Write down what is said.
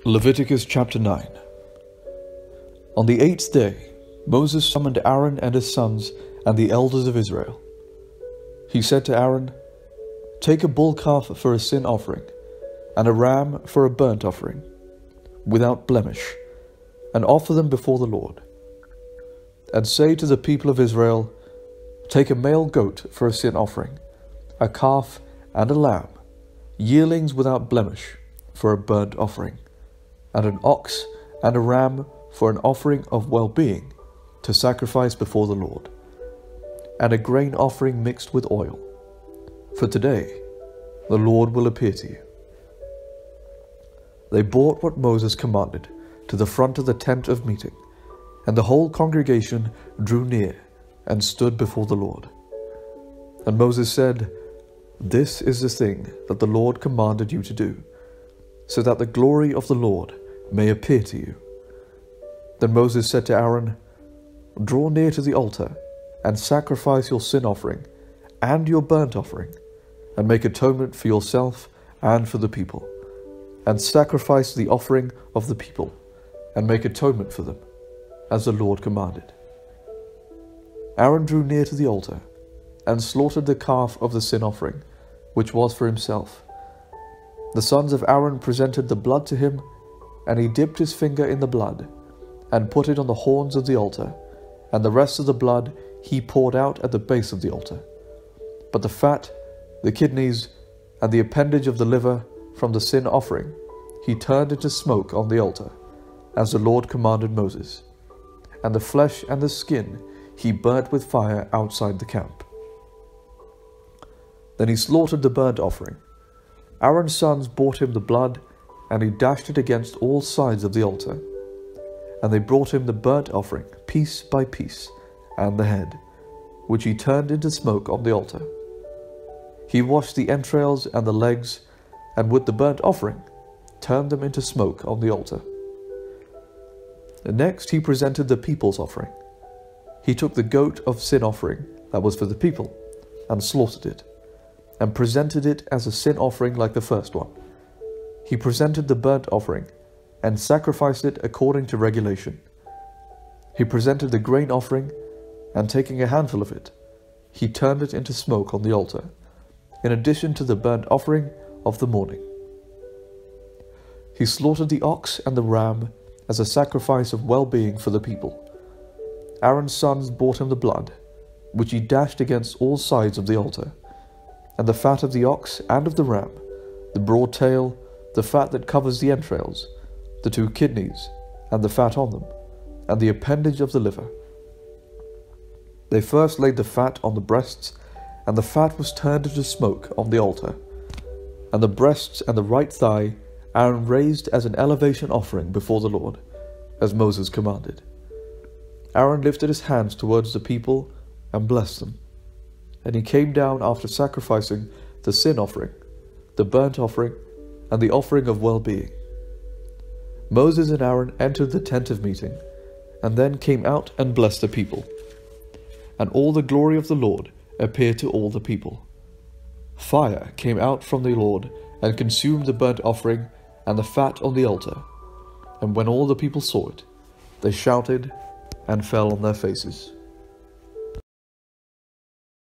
Leviticus chapter 9. On the 8th day, Moses summoned Aaron and his sons and the elders of Israel. He said to Aaron, "Take a bull calf for a sin offering, and a ram for a burnt offering, without blemish, and offer them before the Lord. And say to the people of Israel, Take a male goat for a sin offering, a calf and a lamb, yearlings without blemish, for a burnt offering, and an ox and a ram for an offering of well-being, to sacrifice before the Lord, and a grain offering mixed with oil. For today the Lord will appear to you." They brought what Moses commanded to the front of the tent of meeting, and the whole congregation drew near and stood before the Lord. And Moses said, "This is the thing that the Lord commanded you to do, so that the glory of the Lord may appear to you." Then Moses said to Aaron, "Draw near to the altar, and sacrifice your sin offering and your burnt offering, and make atonement for yourself and for the people, and sacrifice the offering of the people, and make atonement for them, as the Lord commanded." Aaron drew near to the altar, and slaughtered the calf of the sin offering, which was for himself. The sons of Aaron presented the blood to him, and he dipped his finger in the blood, and put it on the horns of the altar, and the rest of the blood he poured out at the base of the altar. But the fat, the kidneys, and the appendage of the liver from the sin offering he turned into smoke on the altar, as the Lord commanded Moses. And the flesh and the skin he burnt with fire outside the camp. Then he slaughtered the burnt offering. Aaron's sons brought him the blood, and he dashed it against all sides of the altar. And they brought him the burnt offering, piece by piece, and the head, which he turned into smoke on the altar. He washed the entrails and the legs, and with the burnt offering, turned them into smoke on the altar. And next he presented the people's offering. He took the goat of sin offering that was for the people, and slaughtered it, and presented it as a sin offering like the first one. He presented the burnt offering, and sacrificed it according to regulation. He presented the grain offering, and taking a handful of it, he turned it into smoke on the altar, in addition to the burnt offering of the morning. He slaughtered the ox and the ram as a sacrifice of well-being for the people. Aaron's sons brought him the blood, which he dashed against all sides of the altar, and the fat of the ox and of the ram, the broad tail, the fat that covers the entrails, the 2 kidneys, and the fat on them, and the appendage of the liver. They first laid the fat on the breasts, and the fat was turned into smoke on the altar. And the breasts and the right thigh Aaron raised as an elevation offering before the Lord, as Moses commanded. Aaron lifted his hands towards the people and blessed them. And he came down after sacrificing the sin offering, the burnt offering, and the offering of well-being. Moses and Aaron entered the tent of meeting, and then came out and blessed the people. And all the glory of the Lord appeared to all the people. Fire came out from the Lord and consumed the burnt offering and the fat on the altar. And when all the people saw it, they shouted and fell on their faces.